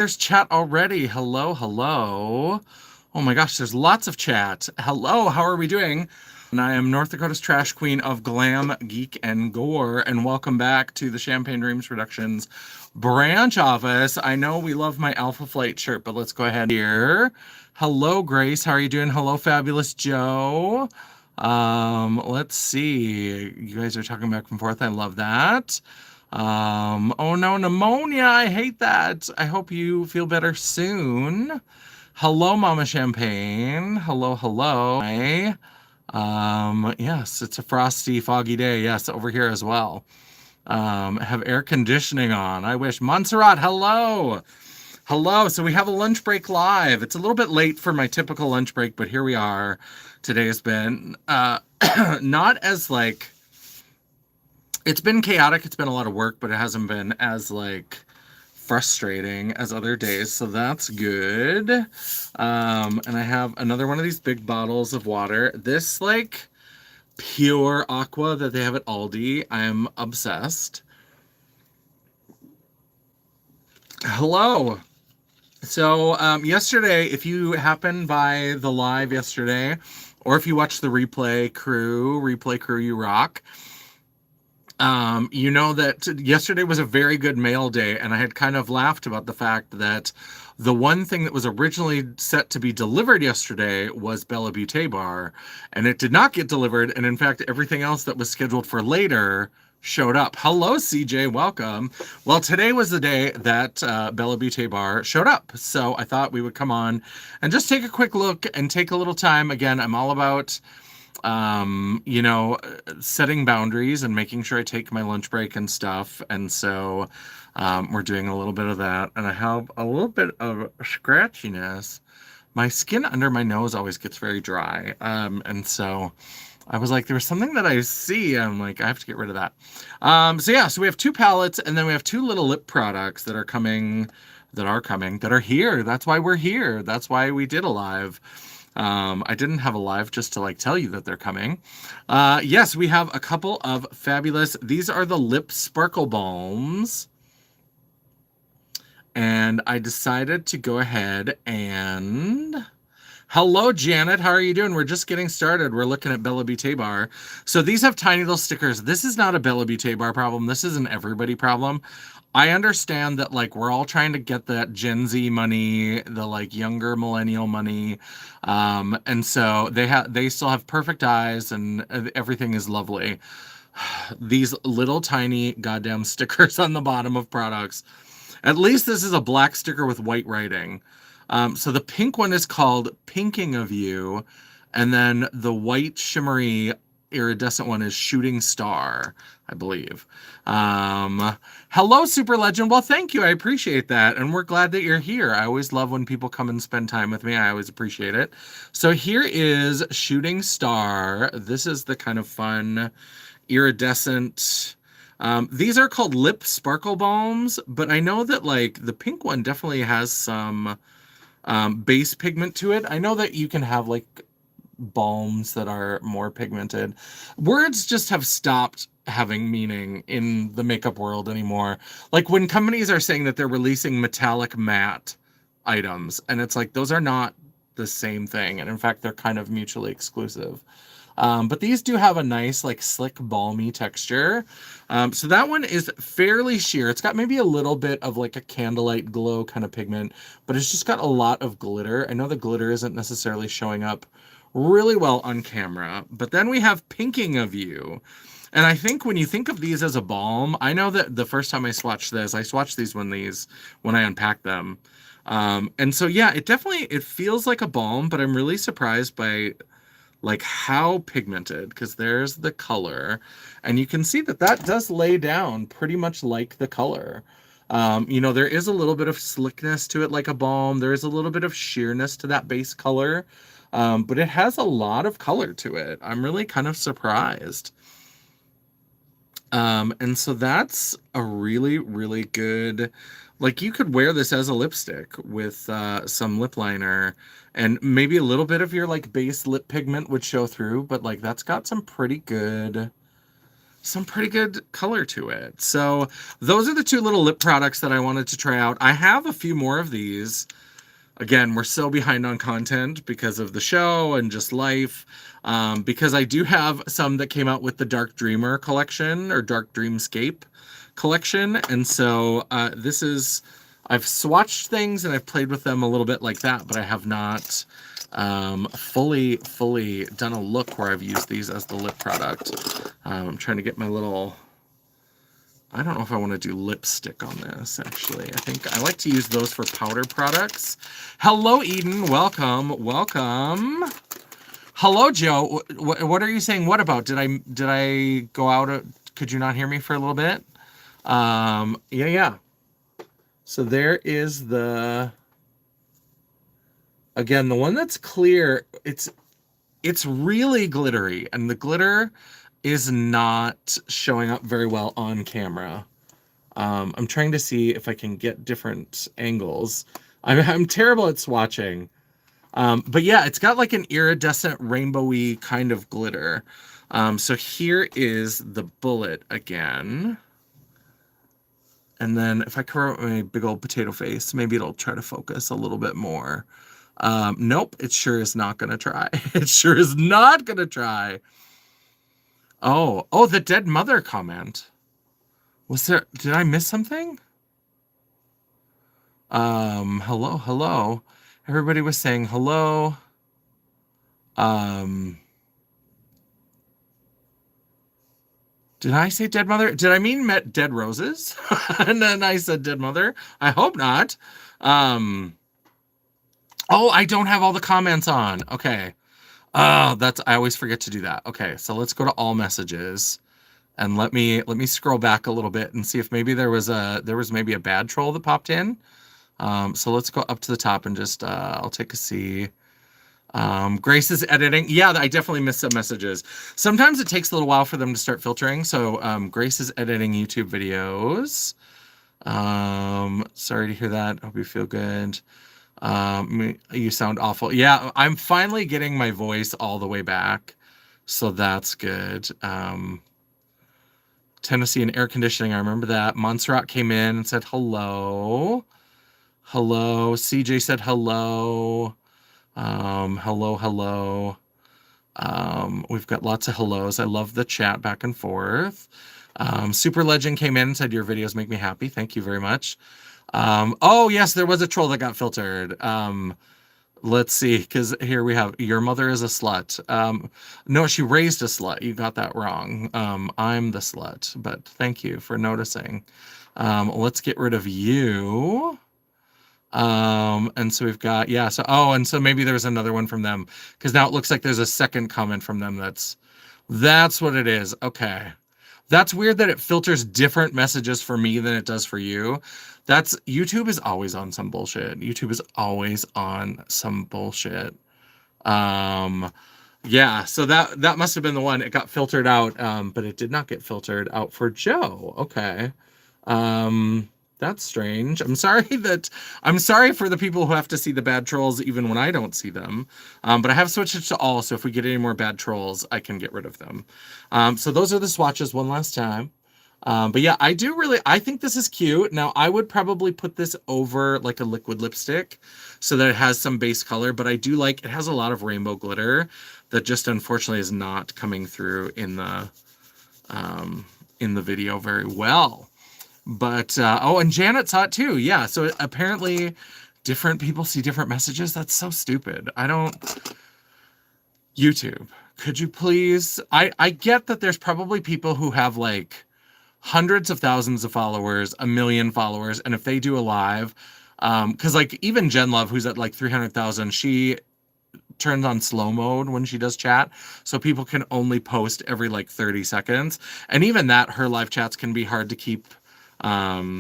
There's chat already. Hello, hello. Oh my gosh, there's lots of chat. Hello, how are we doing? And I am North Dakota's trash queen of glam, geek, and gore, and welcome back to the Champagne Dreams Productions branch office. I know we love my Alpha Flight shirt, but let's go ahead here. Hello, Grace. How are you doing? Hello, Fabulous Joe. Let's see. You guys are talking back and forth. I love that. Oh no, pneumonia. I hate that. I hope you feel better soon. Hello, Mama Champagne. Hello, hello. Hi. Yes, it's a frosty, foggy day. Yes, over here as well. Have air conditioning on. I wish. Montserrat, hello. Hello. So we have a lunch break live. It's a little bit late for my typical lunch break, but here we are. Today has been not as like, it's been chaotic. It's been a lot of work, but it hasn't been as like frustrating as other days. So that's good. And I have another one of these big bottles of water. This like pure aqua that they have at Aldi. I am obsessed. Hello. So yesterday, if you happened by the live yesterday, or if you watched the replay crew, you rock. You know that yesterday was a very good mail day, and I had kind of laughed about the fact that the one thing that was originally set to be delivered yesterday was Bella Beaute Bar, and it did not get delivered, and in fact, everything else that was scheduled for later showed up. Hello, CJ, welcome. Well, today was the day that Bella Beaute Bar showed up, so I thought we would come on and just take a quick look and take a little time. Again, I'm all about setting boundaries and making sure I take my lunch break and stuff. And so we're doing a little bit of that. And I have a little bit of scratchiness. My skin under my nose always gets very dry. And so I was like, there was something that I see. I'm like, I have to get rid of that. So we have two palettes, and then we have two little lip products that are coming, that are here. That's why we're here. That's why we did a live. I didn't have a live just to like tell you that they're coming. Yes, we have a couple of fabulous, these are the lip sparkle balms. And I decided to go ahead and... Hello, Janet. How are you doing? We're just getting started. We're looking at Bella Beaute Bar. So these have tiny little stickers. This is not a Bella Beaute Bar problem. This is an everybody problem. I understand that like we're all trying to get that Gen Z money, the like younger millennial money. And so they still have perfect eyes and everything is lovely. These little tiny goddamn stickers on the bottom of products. At least this is a black sticker with white writing. So the pink one is called Pinking of You, and then the white shimmery iridescent one is Shooting Star, I believe. Hello, Super Legend. Well, thank you. I appreciate that, and we're glad that you're here. I always love when people come and spend time with me. I always appreciate it. So here is Shooting Star. This is the kind of fun iridescent... these are called lip sparkle balms, but I know that like the pink one definitely has some base pigment to it. I know that you can have like balms that are more pigmented. Words just have stopped having meaning in the makeup world anymore. Like when companies are saying that they're releasing metallic matte items, and it's like those are not the same thing, and in fact they're kind of mutually exclusive. But these do have a nice, like, slick, balmy texture. So that one is fairly sheer. It's got maybe a little bit of, like, a candlelight glow kind of pigment, but it's just got a lot of glitter. I know the glitter isn't necessarily showing up really well on camera. But then we have Pinking of You. And I think when you think of these as a balm, I know that the first time I swatched these when I unpacked them. And so, yeah, it feels like a balm, but I'm really surprised by... like how pigmented, because there's the color, and you can see that does lay down pretty much like the color. There is a little bit of slickness to it like a balm. There is a little bit of sheerness to that base color, but it has a lot of color to it. I'm really kind of surprised. And so that's a really, really good, like you could wear this as a lipstick with some lip liner, and maybe a little bit of your like base lip pigment would show through, but like that's got some pretty good some pretty good color to it. So those are the two little lip products that I wanted to try out. I have a few more of these. Again, we're so behind on content because of the show and just life. Because I do have some that came out with the Dark Dreamer collection or Dark Dreamscape collection. And so this is, I've swatched things and I've played with them a little bit like that, but I have not fully done a look where I've used these as the lip product. I'm trying to get my little, I don't know if I want to do lipstick on this, actually. I think I like to use those for powder products. Hello, Eden. Welcome. Welcome. Hello, Joe. What are you saying? What about? Did I go out? Could you not hear me for a little bit? Yeah. So there is the, again, the one that's clear. It's really glittery, and the glitter is not showing up very well on camera. I'm trying to see if I can get different angles. I'm terrible at swatching. But yeah, it's got like an iridescent rainbowy kind of glitter. So here is the bullet again. And then if I cover up my big old potato face, maybe it'll try to focus a little bit more. Nope, it sure is not going to try. It sure is not going to try. Oh, the dead mother comment. Was there, did I miss something? Hello. Everybody was saying hello. Did I say dead mother? Did I mean met dead roses? And then I said dead mother. I hope not. Oh, I don't have all the comments on. Okay. Oh, I always forget to do that. Okay, so let's go to all messages and let me scroll back a little bit and see if maybe there was maybe a bad troll that popped in. So let's go up to the top and just I'll take a see. Grace is editing. Yeah, I definitely missed some messages. Sometimes it takes a little while for them to start filtering. So Grace is editing YouTube videos. Sorry to hear that. Hope you feel good. You sound awful. Yeah, I'm finally getting my voice all the way back. So that's good. Tennessee and air conditioning. I remember that. Montserrat came in and said hello. Hello. CJ said hello. Hello. We've got lots of hellos. I love the chat back and forth. Super Legend came in and said, your videos make me happy. Thank you very much. Oh, yes, there was a troll that got filtered. Let's see, because here we have, your mother is a slut. No, she raised a slut. You got that wrong. I'm the slut, but thank you for noticing. Let's get rid of you. And so we've got, yeah, so, and so maybe there's another one from them, because now it looks like there's a second comment from them. That's what it is. Okay. That's weird that it filters different messages for me than it does for you. YouTube is always on some bullshit. YouTube is always on some bullshit. Yeah, so that must have been the one. It got filtered out, but it did not get filtered out for Joe. Okay. That's strange. I'm sorry for the people who have to see the bad trolls even when I don't see them. But I have switched it to all, so if we get any more bad trolls, I can get rid of them. So those are the swatches one last time. But yeah, I think this is cute. Now, I would probably put this over like a liquid lipstick so that it has some base color, but I do like, it has a lot of rainbow glitter that just unfortunately is not coming through in the video very well. But, and Janet saw it too. Yeah, so apparently different people see different messages. That's so stupid. YouTube, could you please, I get that there's probably people who have like hundreds of thousands of followers, 1 million followers, and if they do a live, because like even Jen Love, who's at like 300,000, she turns on slow mode when she does chat, so people can only post every like 30 seconds, and even that, her live chats can be hard to keep up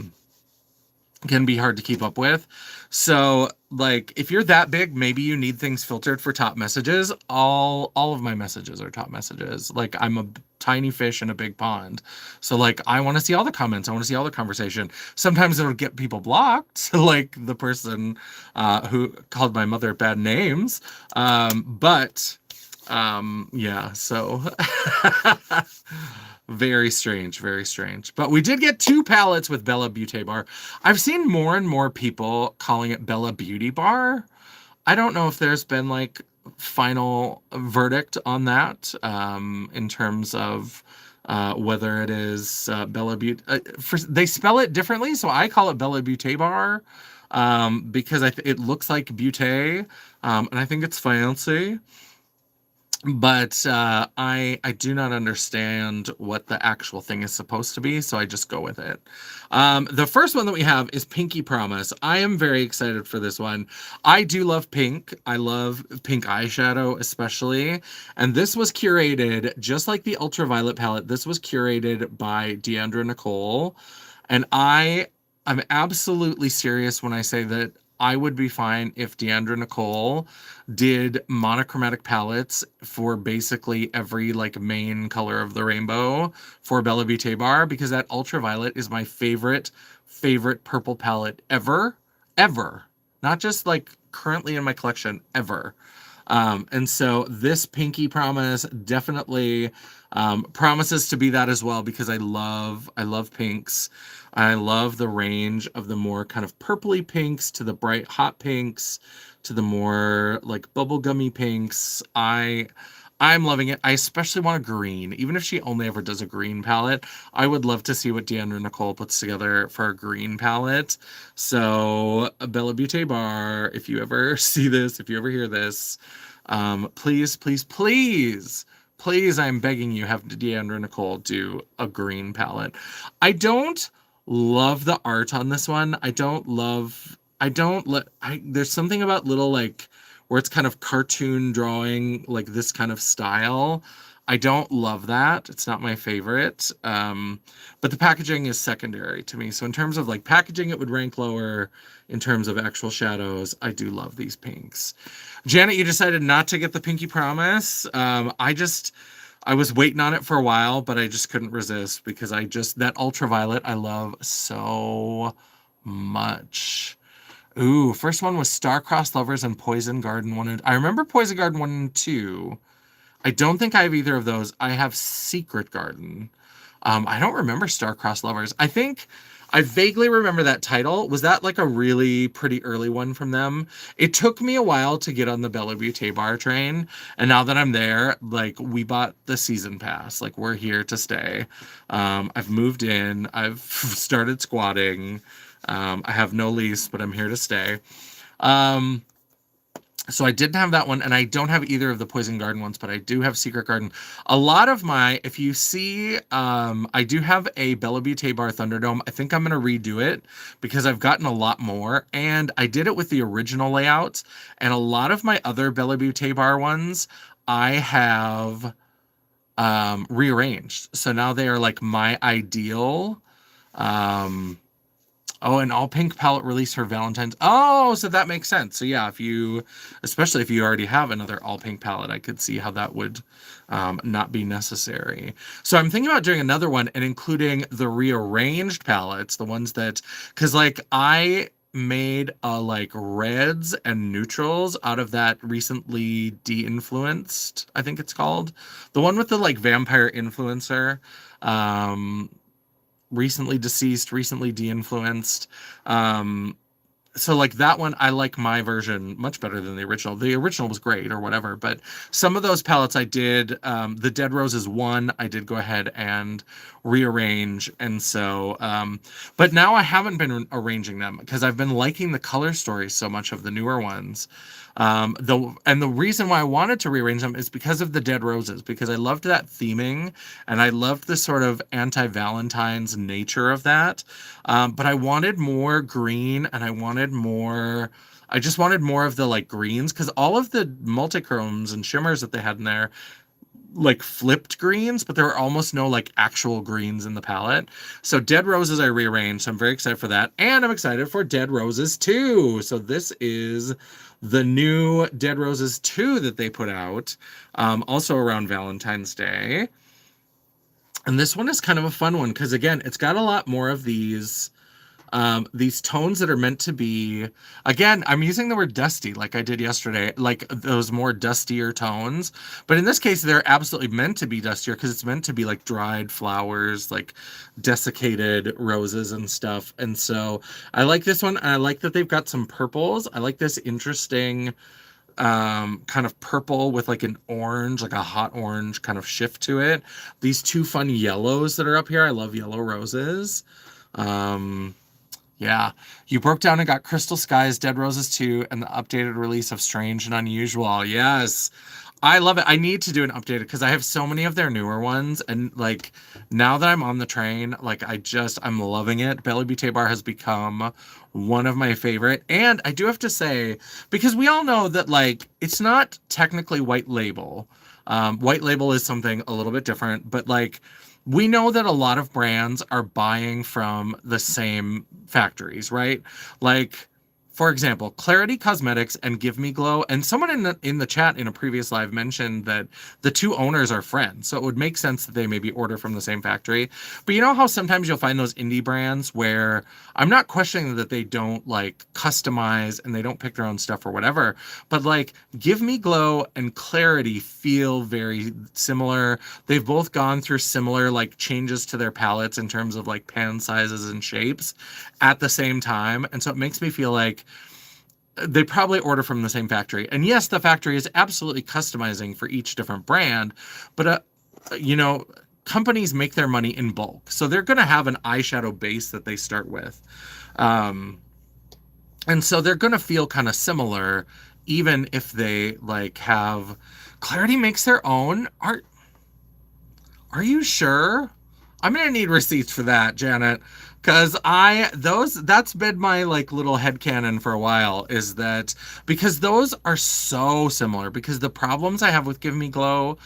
with. So like if you're that big, maybe you need things filtered for top messages. All of my messages are top messages. Like I'm a tiny fish in a big pond, so like I want to see all the comments, I want to see all the conversation. Sometimes it'll get people blocked, like the person who called my mother bad names, yeah, so Very strange, very strange. But we did get 2 palettes with Bella Beaute Bar. I've seen more and more people calling it Bella Beauty Bar. I don't know if there's been like final verdict on that in terms of whether it is Bella Beauty. They spell it differently, so I call it Bella Beaute Bar because it looks like Beaute, and I think it's fancy. But I do not understand what the actual thing is supposed to be, so I just go with it. The first one that we have is Pinky Promise. I am very excited for this one. I do love pink. I love pink eyeshadow especially. And this was curated, just like the Ultraviolet palette, this was curated by Deandra Nicole. And I'm absolutely serious when I say that I would be fine if Deandra Nicole did monochromatic palettes for basically every like main color of the rainbow for Bella Beaute Bar, because that Ultraviolet is my favorite purple palette ever. Not just like currently in my collection, ever. And so this Pinky Promise definitely promises to be that as well, because I love pinks. I love the range of the more kind of purpley pinks to the bright hot pinks to the more like bubblegummy pinks. I'm loving it. I especially want a green. Even if she only ever does a green palette, I would love to see what Deandra Nicole puts together for a green palette. So, Bella Beaute Bar, if you ever see this, if you ever hear this, please, please, please, please, I'm begging you, have Deandra Nicole do a green palette. I don't love the art on this one. There's something about little like where it's kind of cartoon drawing, like this kind of style. I don't love that. It's not my favorite. But the packaging is secondary to me. So in terms of like packaging, it would rank lower. In terms of actual shadows, I do love these pinks. Janet, you decided not to get the Pinky Promise. I was waiting on it for a while, but I just couldn't resist because that Ultraviolet I love so much. Ooh, first one was Star-Crossed Lovers and Poison Garden 1 and I remember Poison Garden 1 and 2. I don't think I have either of those. I have Secret Garden. I don't remember Star-Crossed Lovers. I think I vaguely remember that title. Was that like a really pretty early one from them? It took me a while to get on the Bella Beaute Bar train. And now that I'm there, like we bought the season pass. Like we're here to stay. I've moved in. I've started squatting. I have no lease, but I'm here to stay. So I didn't have that one, and I don't have either of the Poison Garden ones, but I do have Secret Garden. A lot of if you see, I do have a Bella Beaute Bar Thunderdome. I think I'm going to redo it because I've gotten a lot more, and I did it with the original layout, and a lot of my other Bella Beaute Bar ones, I have rearranged. So now they are like my ideal. Oh, an all pink palette released for Valentine's. Oh, so that makes sense. So yeah, especially if you already have another all pink palette, I could see how that would not be necessary. So I'm thinking about doing another one and including the rearranged palettes, the ones because like I made like reds and neutrals out of that recently de-influenced, I think it's called. The one with the like vampire influencer. Recently deceased, recently de-influenced. So like that one, I like my version much better than the original. The original was great or whatever, but some of those palettes I did, the Dead Roses one, I did go ahead and rearrange. And so, but now I haven't been arranging them because I've been liking the color stories so much of the newer ones. The reason why I wanted to rearrange them is because of the Dead Roses, because I loved that theming and I loved the sort of anti-Valentine's nature of that. But I wanted more green and I just wanted more of the like greens, because all of the multichromes and shimmers that they had in there like flipped greens, but there were almost no like actual greens in the palette. So Dead Roses I rearranged. So I'm very excited for that. And I'm excited for Dead Roses 2. So this is the new Dead Roses 2 that they put out, also around Valentine's Day. And this one is kind of a fun one because, again, it's got a lot more of these These tones that are meant to be, again, I'm using the word dusty like I did yesterday, like those more dustier tones. But in this case, they're absolutely meant to be dustier because it's meant to be like dried flowers, like desiccated roses and stuff. And so I like this one. I like that they've got some purples. I like this interesting kind of purple with like an orange, like a hot orange kind of shift to it. These two fun yellows that are up here. I love yellow roses. Um, yeah, you broke down and got Crystal Skies, Dead Roses 2, and the updated release of Strange and Unusual. Yes, I love it. I need to do an updated because I have so many of their newer ones, and like now that I'm on the train, like I'm loving it. Bella Beaute Bar has become one of my favorite, and I do have to say, because we all know that like it's not technically white label. White label is something a little bit different, but like we know that a lot of brands are buying from the same factories, right? Like, for example, Clarity Cosmetics and Give Me Glow, and someone in the chat in a previous live mentioned that the two owners are friends, so it would make sense that they maybe order from the same factory. But you know how sometimes you'll find those indie brands where I'm not questioning that they don't like customize and they don't pick their own stuff or whatever, but like Give Me Glow and Clarity feel very similar. They've both gone through similar like changes to their palettes in terms of like pan sizes and shapes at the same time, and so it makes me feel like they probably order from the same factory. And yes, the factory is absolutely customizing for each different brand, but you know, companies make their money in bulk, so they're going to have an eyeshadow base that they start with, and so they're going to feel kind of similar, even if they like have Clarity makes their own. Are you sure? I'm gonna need receipts for that, Janet, because that's been my like little headcanon for a while, is that because those are so similar, because the problems I have with Give Me Glow,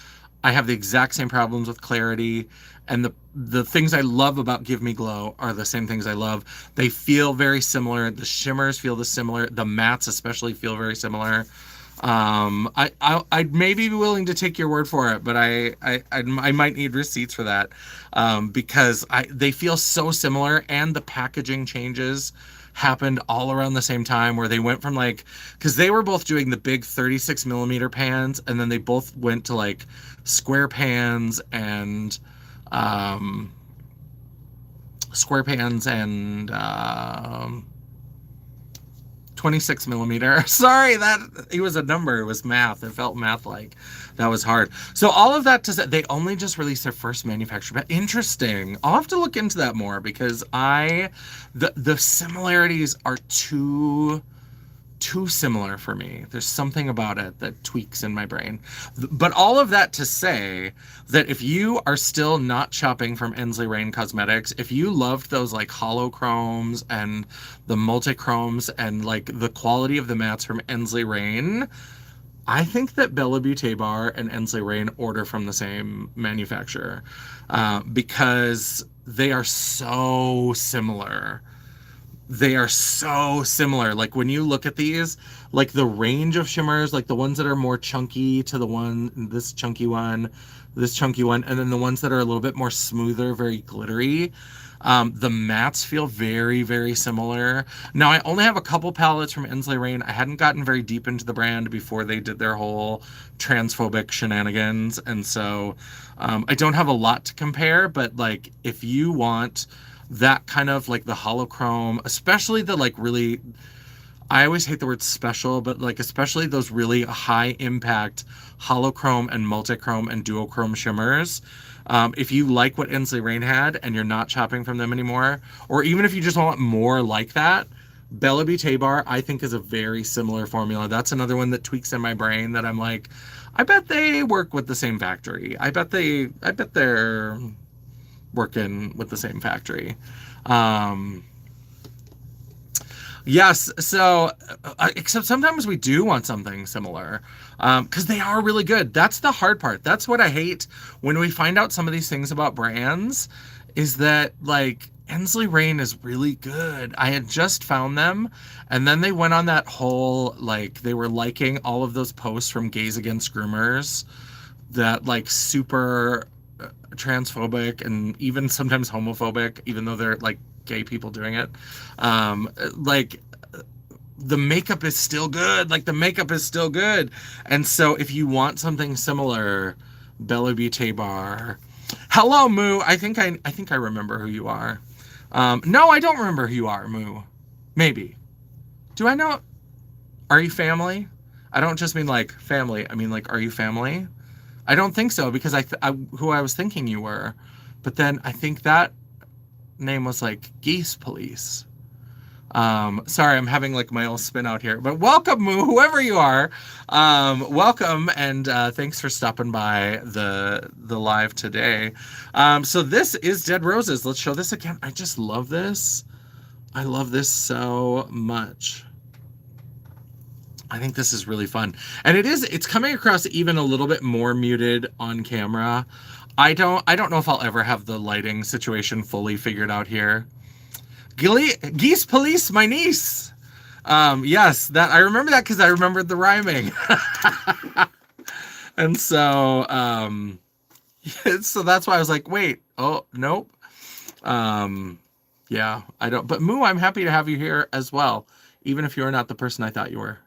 I have the exact same problems with Clarity, and the things I love about Give Me Glow are the same things I love. They feel very similar. The shimmers feel the similar. The mattes especially feel very similar. I'd maybe be willing to take your word for it, but I might need receipts for that, because they feel so similar, and the packaging changes happened all around the same time, where they went from like, because they were both doing the big 36 millimeter pans, and then they both went to like square pans and square pans and 26 millimeter. Sorry, that it was a number. It was math. It felt math-like. That was hard. So all of that to say, they only just released their first manufacturer. But interesting. I'll have to look into that more, because the similarities are too similar for me. There's something about it that tweaks in my brain. But all of that to say that if you are still not shopping from Ensley Rain Cosmetics, if you loved those like holochromes and the multichromes and like the quality of the mattes from Ensley Rain, I think that Bella Beaute Bar and Ensley Rain order from the same manufacturer, because they are so similar. They are so similar. Like when you look at these, like the range of shimmers, like the ones that are more chunky to this chunky one, and then the ones that are a little bit more smoother, very glittery. The mattes feel very, very similar. Now, I only have a couple palettes from Ensley Rain. I hadn't gotten very deep into the brand before they did their whole transphobic shenanigans. And so I don't have a lot to compare, but like if you want that kind of like the holochrome, especially the like really, I always hate the word special, but like especially those really high impact holochrome and multichrome and duochrome shimmers. If you like what Ensley Rain had and you're not shopping from them anymore, or even if you just want more like that, Bella Beaute Bar I think is a very similar formula. That's another one that tweaks in my brain that I'm like, I bet they work with the same factory. I bet they're working with the same factory. Yes, so except sometimes we do want something similar, because they are really good. That's the hard part. That's what I hate when we find out some of these things about brands, is that like Ensley Rain is really good. I had just found them, and then they went on that whole like they were liking all of those posts from Gays Against Groomers, that like super transphobic and even sometimes homophobic, even though they're like gay people doing it. Like, the makeup is still good. Like, the makeup is still good. And so if you want something similar, Bella Beaute Bar. Hello, Moo. I think I remember who you are. No, I don't remember who you are, Moo. Maybe. Do I know? Are you family? I don't just mean like family. I mean like, are you family? I don't think so, because who I was thinking you were. But then I think that name was like Geese Police. Sorry, I'm having like my own spin out here, but welcome, Moo, whoever you are. Welcome, and thanks for stopping by the live today. So this is Dead Roses. Let's show this again. I just love this. I love this so much. I think this is really fun. And it's coming across even a little bit more muted on camera. I don't know if I'll ever have the lighting situation fully figured out here. Geese Police, my niece. Yes, that I remember that because I remembered the rhyming. And so so that's why I was like, wait, oh nope. Yeah, I don't, but Moo, I'm happy to have you here as well, even if you're not the person I thought you were.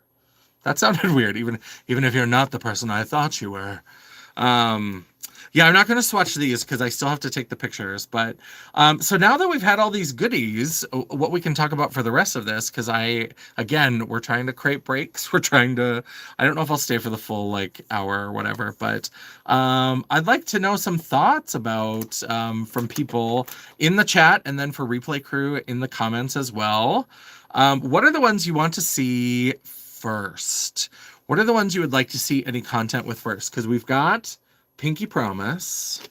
That sounded weird, even if you're not the person I thought you were. Yeah, I'm not going to swatch these because I still have to take the pictures. But so now that we've had all these goodies, what we can talk about for the rest of this, because we're trying to create breaks. We're trying to, I don't know if I'll stay for the full like hour or whatever, but I'd like to know some thoughts about from people in the chat, and then for replay crew in the comments as well. What are the ones you want to see first? What are the ones you would like to see any content with first? Because we've got Pinky Promise.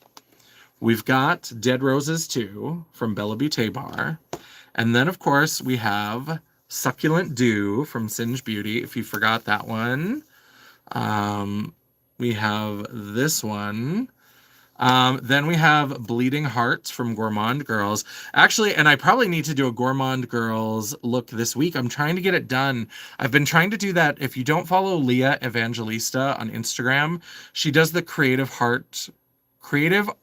We've got Dead Roses 2 from Bella Beaute Bar. And then, of course, we have Succulent Dew from Singe Beauty, if you forgot that one. We have this one. Then we have Bleeding Hearts from Gourmand Girls. Actually, and I probably need to do a Gourmand Girls look this week. I'm trying to get it done. I've been trying to do that. If you don't follow Leah Evangelista on Instagram, she does the Creative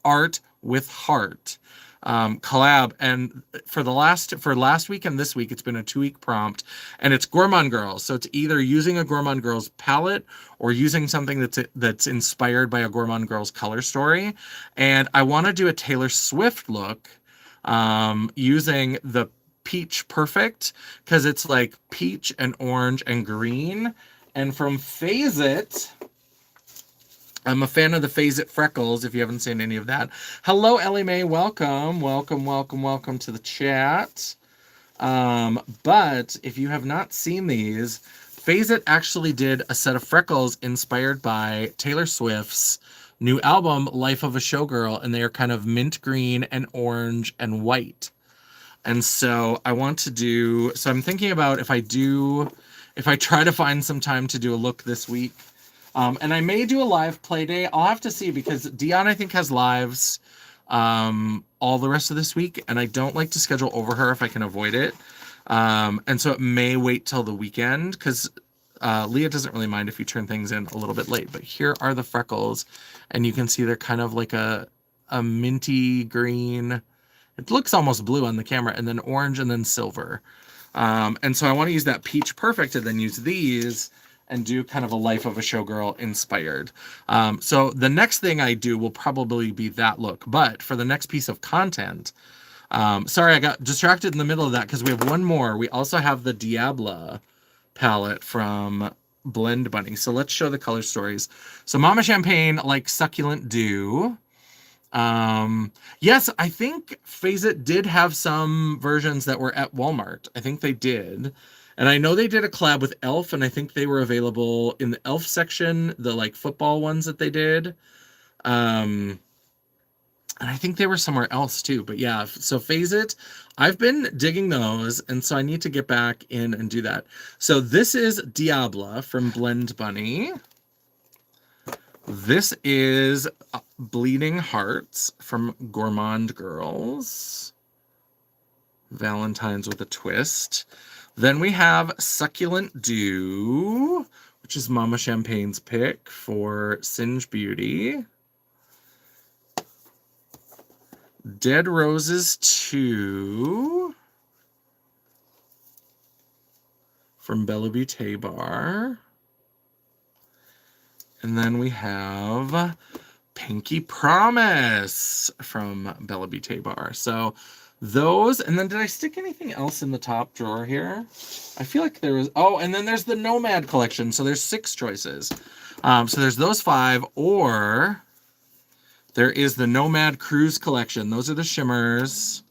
Art with Heart collab, and for last week and this week, it's been a 2-week prompt, and it's Gourmand Girls. So it's either using a Gourmand Girls palette or using something that's inspired by a Gourmand Girls color story. And I want to do a Taylor Swift look using the Peach Perfect, because it's like peach and orange and green. And from Phase It, I'm a fan of the Phase It Freckles, if you haven't seen any of that. Hello, Ellie Mae. Welcome. Welcome, welcome, welcome to the chat. But if you have not seen these, Phase It actually did a set of freckles inspired by Taylor Swift's new album, Life of a Showgirl, and they are kind of mint green and orange and white. And so I want to do, so I'm thinking about if I try to find some time to do a look this week, and I may do a live play day. I'll have to see, because Dion, I think, has lives all the rest of this week, and I don't like to schedule over her if I can avoid it. And so it may wait till the weekend, because Leah doesn't really mind if you turn things in a little bit late. But here are the freckles, and you can see they're kind of like a minty green. It looks almost blue on the camera, and then orange, and then silver. And so I want to use that Peach Perfect and then use these and do kind of a Life of a Showgirl inspired. So the next thing I do will probably be that look. But for the next piece of content, sorry, I got distracted in the middle of that because we have one more. We also have the Diabla palette from Blend Bunny. So let's show the color stories. So Mama Champagne, like Succulent Dew. Yes, I think Phase It did have some versions that were at Walmart. I think they did. And I know they did a collab with Elf, and I think they were available in the Elf section, the like football ones that they did. And I think they were somewhere else too. But yeah, so Phase It, I've been digging those, and so I need to get back in and do that. So this is Diabla from Blend Bunny. This is Bleeding Hearts from Gourmand Girls. Valentine's with a Twist. Then we have Succulent Dew, which is Mama Champagne's pick for Singe Beauty. Dead Roses 2 from Bella Beaute Bar. And then we have Pinky Promise from Bella Beaute Bar. So those, and then did I stick anything else in the top drawer here? I feel like there was, oh, and then there's the Nomad collection. So there's 6 choices. So there's those 5, or there is the Nomad Cruise collection. Those are the shimmers.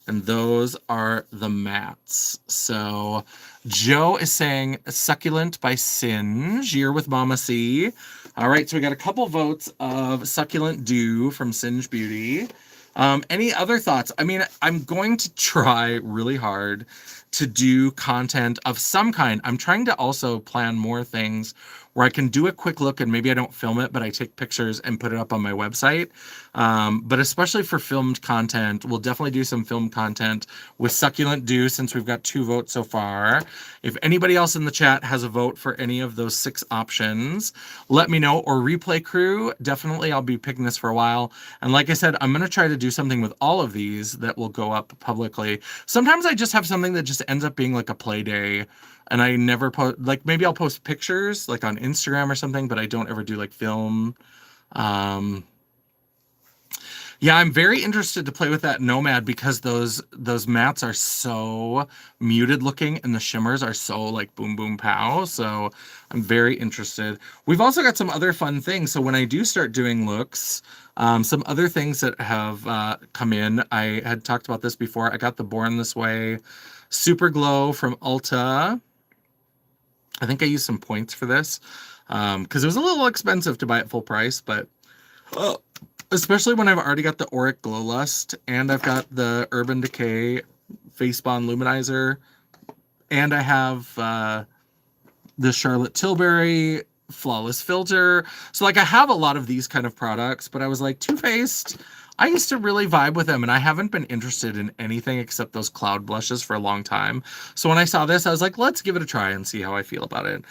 And those are the mattes. So Joe is saying Succulent by Singe. You're with Mama C. All right, so we got a couple votes of Succulent Dew from Singe Beauty. Any other thoughts? I mean, I'm going to try really hard to do content of some kind. I'm trying to also plan more things where I can do a quick look and maybe I don't film it, but I take pictures and put it up on my website. But especially for filmed content, we'll definitely do some filmed content with Succulent Dew since we've got 2 votes so far. If anybody else in the chat has a vote for any of those 6 options, let me know. Or Replay Crew, definitely I'll be picking this for a while. And like I said, I'm going to try to do something with all of these that will go up publicly. Sometimes I just have something that just ends up being like a play day. And I never post, like maybe I'll post pictures like on Instagram or something, but I don't ever do like film. Yeah, I'm very interested to play with that Nomad because those mattes are so muted looking and the shimmers are so like boom, boom, pow. So I'm very interested. We've also got some other fun things. So when I do start doing looks, some other things that have come in, I had talked about this before. I got the Born This Way Super Glow from Ulta. I think I used some points for this because it was a little expensive to buy at full price, but especially when I've already got the Auric Glow Lust and I've got the Urban Decay Face Bond Luminizer and I have the Charlotte Tilbury Flawless Filter. So like I have a lot of these kind of products, but I was like, Too Faced, I used to really vibe with them and I haven't been interested in anything except those cloud blushes for a long time. So when I saw this, I was like, let's give it a try and see how I feel about it.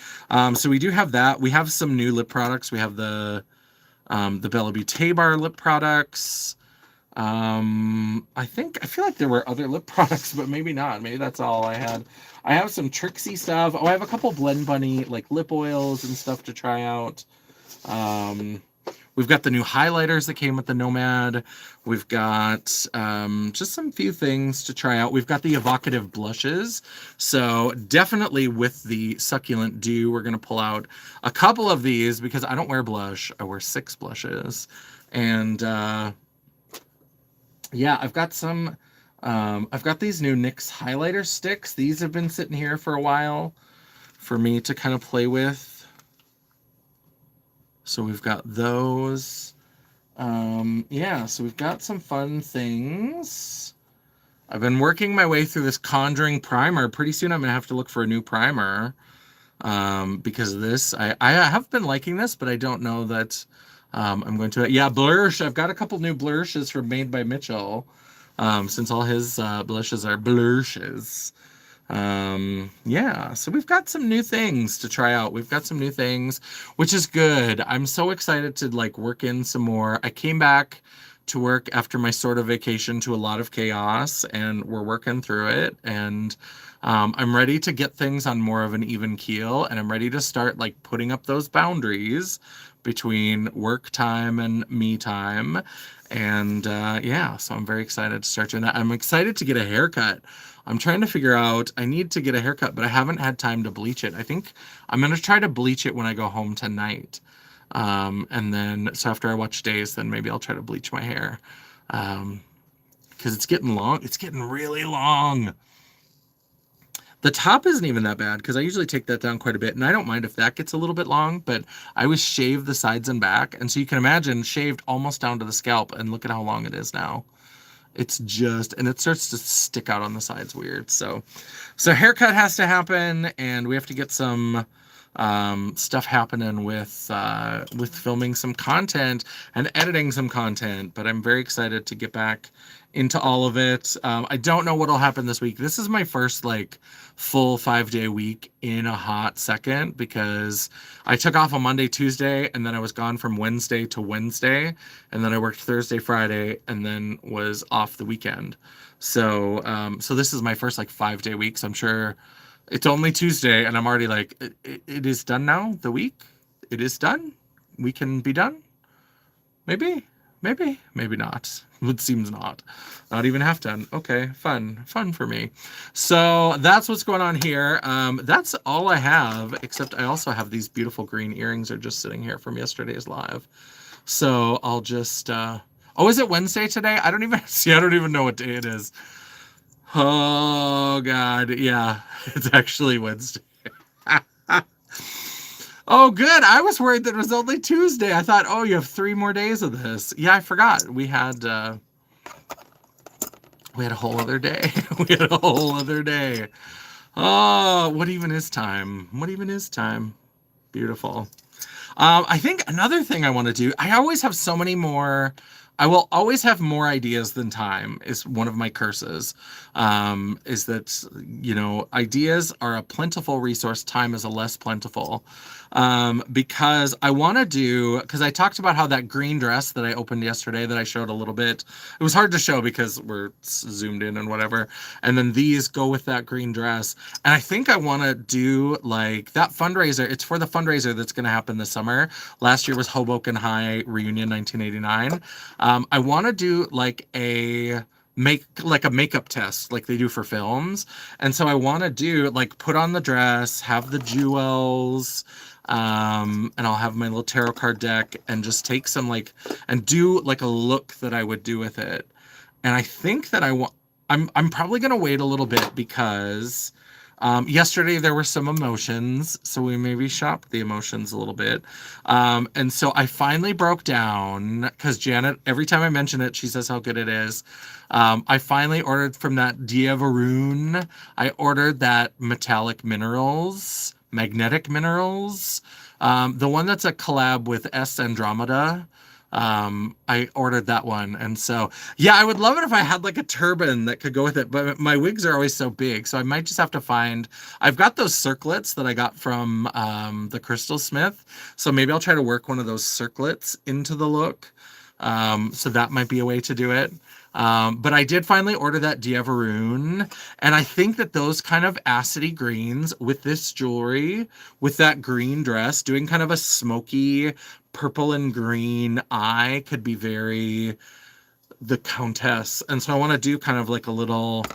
So we do have that. We have some new lip products. We have the Bella Beaute Bar lip products. I feel like there were other lip products, but maybe not. Maybe that's all I had. I have some Trixie stuff. Oh, I have a couple Blend Bunny like lip oils and stuff to try out. We've got the new highlighters that came with the Nomad. We've got just some few things to try out. We've got the evocative blushes. So definitely with the Succulent Dew, we're going to pull out a couple of these because I don't wear blush. I wear 6 blushes. And yeah, I've got some, I've got these new NYX highlighter sticks. These have been sitting here for a while for me to kind of play with. So we've got those. Yeah, so we've got some fun things. I've been working my way through this Conjuring primer. Pretty soon I'm going to have to look for a new primer because of this. I have been liking this, but I don't know that I'm going to. Yeah, Blursh. I've got a couple new blushes from Made by Mitchell since all his blushes are blushes. Yeah, so we've got some new things to try out. We've got some new things, which is good. I'm so excited to like work in some more. I came back to work after my sort of vacation to a lot of chaos and we're working through it. And I'm ready to get things on more of an even keel and I'm ready to start like putting up those boundaries between work time and me time. And yeah, so I'm very excited to start doing that. I'm excited to get a haircut. I'm trying to figure out, I need to get a haircut, but I haven't had time to bleach it. I think I'm going to try to bleach it when I go home tonight. And then, so after I watch Days, then maybe I'll try to bleach my hair. Because it's getting long. It's getting really long. The top isn't even that bad because I usually take that down quite a bit. And I don't mind if that gets a little bit long, but I always shave the sides and back. And so you can imagine shaved almost down to the scalp. And look at how long it is now. It's just, and it starts to stick out on the sides weird. So haircut has to happen and we have to get some stuff happening with filming some content and editing some content, but I'm very excited to get back into all of it. I don't know what'll happen this week. This is my first like full 5-day week in a hot second because I took off on Monday, Tuesday, and then I was gone from Wednesday to Wednesday, and then I worked Thursday, Friday, and then was off the weekend. So this is my first like 5-day week. So I'm sure it's only Tuesday, and I'm already like, it is done now. The week, it is done. We can be done. Maybe not. It seems not even half done. Okay, fun for me. So that's what's going on here. That's all I have, except I also have these beautiful green earrings are just sitting here from yesterday's live. So I'll just, oh, is it Wednesday today? I don't even see. I don't even know what day it is. Oh God, yeah, it's actually Wednesday. Oh, good. I was worried that it was only Tuesday. I thought, oh, you have 3 more days of this. Yeah, I forgot. We had a whole other day. We had a whole other day. Oh, what even is time? What even is time? Beautiful. I think another thing I want to do, I always have so many more. I will always have more ideas than time is one of my curses. Is that, ideas are a plentiful resource. Time is a less plentiful. Because I want to because I talked about how that green dress that I opened yesterday that I showed a little bit, it was hard to show because we're zoomed in and whatever. And then these go with that green dress. And I think I want to do like that fundraiser. It's for the fundraiser that's going to happen this summer. Last year was Hoboken High Reunion 1989. I want to do like a makeup test like they do for films. And so I want to do like put on the dress, have the jewels, and I'll have my little tarot card deck and just take some and do like a look that I would do with it. And I think that I'm probably going to wait a little bit because yesterday there were some emotions, so we maybe shopped the emotions a little bit. And so I finally broke down because Janet, every time I mention it, she says how good it is. I finally ordered from that Dia Varun. I ordered that magnetic minerals, the one that's a collab with S Andromeda. I ordered that one. And so, yeah, I would love it if I had like a turban that could go with it, but my wigs are always so big. So I might just have to I've got those circlets that I got from, the Crystal Smith. So maybe I'll try to work one of those circlets into the look. So that might be a way to do it. But I did finally order that Diavaroon, and I think that those kind of acidy greens with this jewelry, with that green dress, doing kind of a smoky purple and green eye could be very the Countess. And so I want to do kind of like a little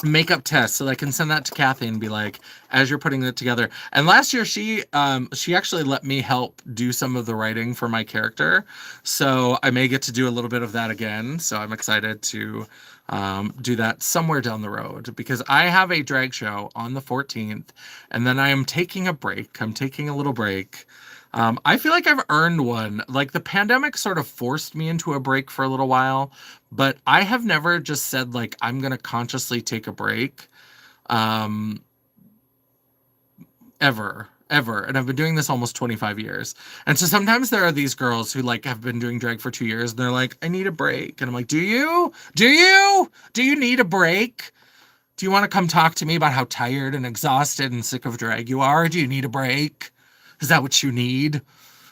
makeup test so I can send that to Kathy and be like, as you're putting it together. And last year she actually let me help do some of the writing for my character, so I may get to do a little bit of that again. So I'm excited to do that somewhere down the road because I have a drag show on the 14th, and then I am taking a break. I'm taking a little break. I feel like I've earned one. Like the pandemic sort of forced me into a break for a little while, but I have never just said like I'm gonna consciously take a break, um, ever. And I've been doing this almost 25 years. And so sometimes there are these girls who like have been doing drag for 2 years and they're like, I need a break. And I'm like, do you? Do you need a break? Do you want to come talk to me about how tired and exhausted and sick of drag you are? Do you need a break? Is that what you need?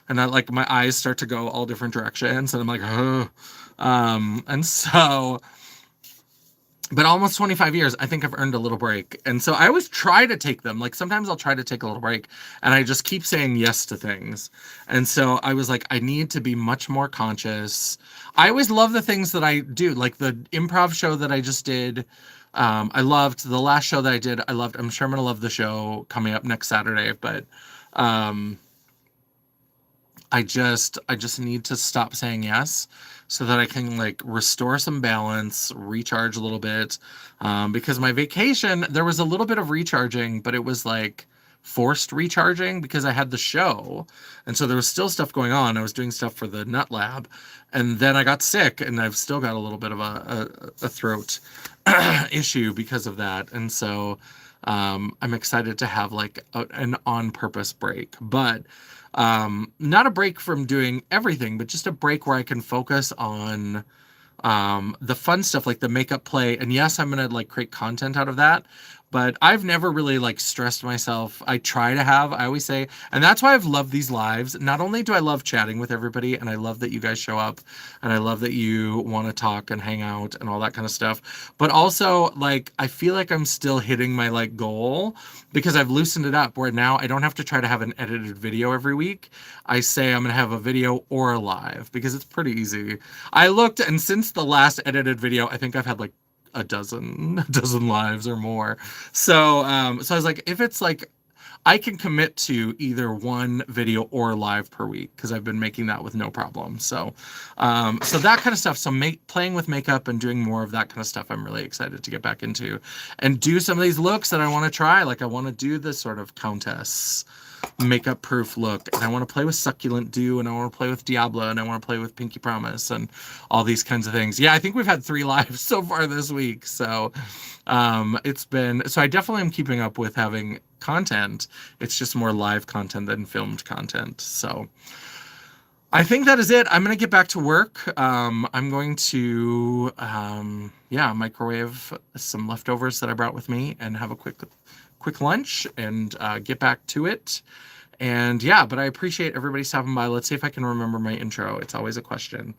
And I like my eyes start to go all different directions, and I'm like, oh. And so, but almost 25 years, I think I've earned a little break. And so I always try to take them. Like sometimes I'll try to take a little break, and I just keep saying yes to things. And so I was like, I need to be much more conscious. I always love the things that I do, like the improv show that I just did. I loved the last show that I did. I'm sure I'm gonna love the show coming up next Saturday, but I just need to stop saying yes so that I can like restore some balance, recharge a little bit. Because my vacation, there was a little bit of recharging, but it was like forced recharging because I had the show. And so there was still stuff going on. I was doing stuff for the Nut Lab, and then I got sick, and I've still got a little bit of a throat issue because of that. And so I'm excited to have like an on-purpose break, but not a break from doing everything, but just a break where I can focus on the fun stuff like the makeup play. And yes, I'm gonna like create content out of that, but I've never really like stressed myself. I always say, and that's why I've loved these lives. Not only do I love chatting with everybody, and I love that you guys show up, and I love that you want to talk and hang out and all that kind of stuff, but also like I feel like I'm still hitting my like goal because I've loosened it up where now I don't have to try to have an edited video every week. I say I'm gonna have a video or a live because it's pretty easy. I looked, and since the last edited video, I think I've had like a dozen lives or more. So I was like, if it's like I can commit to either one video or live per week because I've been making that with no problem. So that kind of stuff. So playing with makeup and doing more of that kind of stuff, I'm really excited to get back into and do some of these looks that I want to try. Like I want to do this sort of countess makeup proof look, and I want to play with Succulent Dew, and I want to play with Diablo, and I want to play with Pinky Promise, and all these kinds of things. Yeah, I think we've had 3 lives so far this week, so it's been, so I definitely am keeping up with having content. It's just more live content than filmed content. So I think that is it. I'm going to get back to work. I'm going to yeah, microwave some leftovers that I brought with me and have a quick lunch and get back to it. And yeah, but I appreciate everybody stopping by. Let's see if I can remember my intro. It's always a question.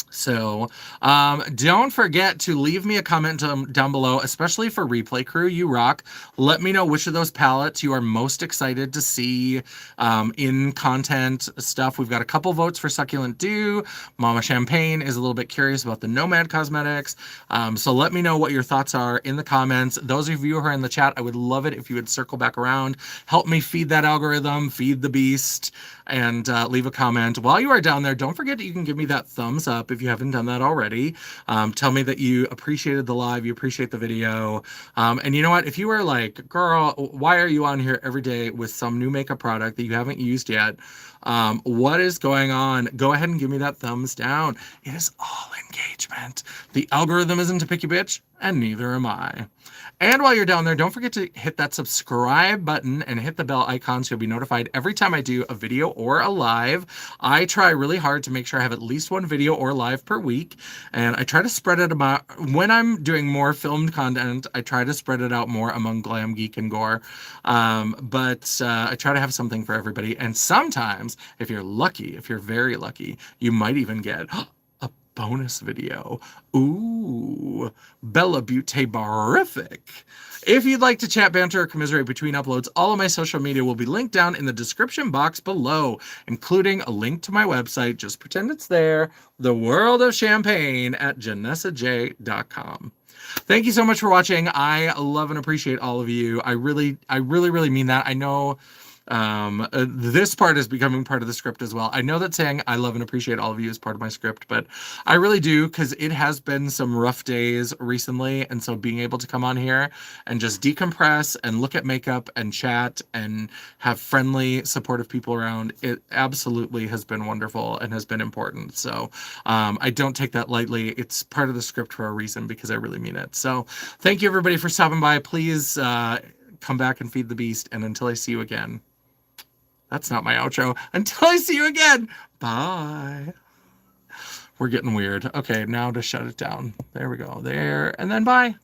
So don't forget to leave me a comment down below, especially for Replay Crew. You rock. Let me know which of those palettes you are most excited to see in content stuff. We've got a couple votes for Succulent Dew. Mama Champagne is a little bit curious about the Nomad Cosmetics. So let me know what your thoughts are in the comments. Those of you who are in the chat, I would love it if you would circle back around. Help me feed that algorithm, feed the beast, and leave a comment. While you are down there, don't forget that you can give me that thumbs up if you haven't done that already. Tell me that you appreciated the live, you appreciate the video. And you know what? If you were like, girl, why are you on here every day with some new makeup product that you haven't used yet? What is going on? Go ahead and give me that thumbs down. It is all engagement. The algorithm isn't a picky bitch, and neither am I. And while you're down there, don't forget to hit that subscribe button and hit the bell icon so you'll be notified every time I do a video or a live. I try really hard to make sure I have at least one video or live per week, and I try to spread it about. When I'm doing more filmed content, I try to spread it out more among Glam, Geek, and Gore. But I try to have something for everybody, and sometimes, if you're lucky, if you're very lucky, you might even get a bonus video. Ooh, Bella Beaute Barific. If you'd like to chat, banter, or commiserate between uploads, all of my social media will be linked down in the description box below, including a link to my website. Just pretend it's there. The World of Champagne at JanessaJ.com. Thank you so much for watching. I love and appreciate all of you. I really mean that. I know this part is becoming part of the script as well. I know that saying I love and appreciate all of you is part of my script, but I really do, because it has been some rough days recently, and so being able to come on here and just decompress and look at makeup and chat and have friendly, supportive people around, it absolutely has been wonderful and has been important. So I don't take that lightly. It's part of the script for a reason, because I really mean it. So thank you everybody for stopping by. Please come back and feed the beast, and until I see you again. That's not my outro. Until I see you again. Bye. We're getting weird. Okay, now to shut it down. There we go. There, and then bye.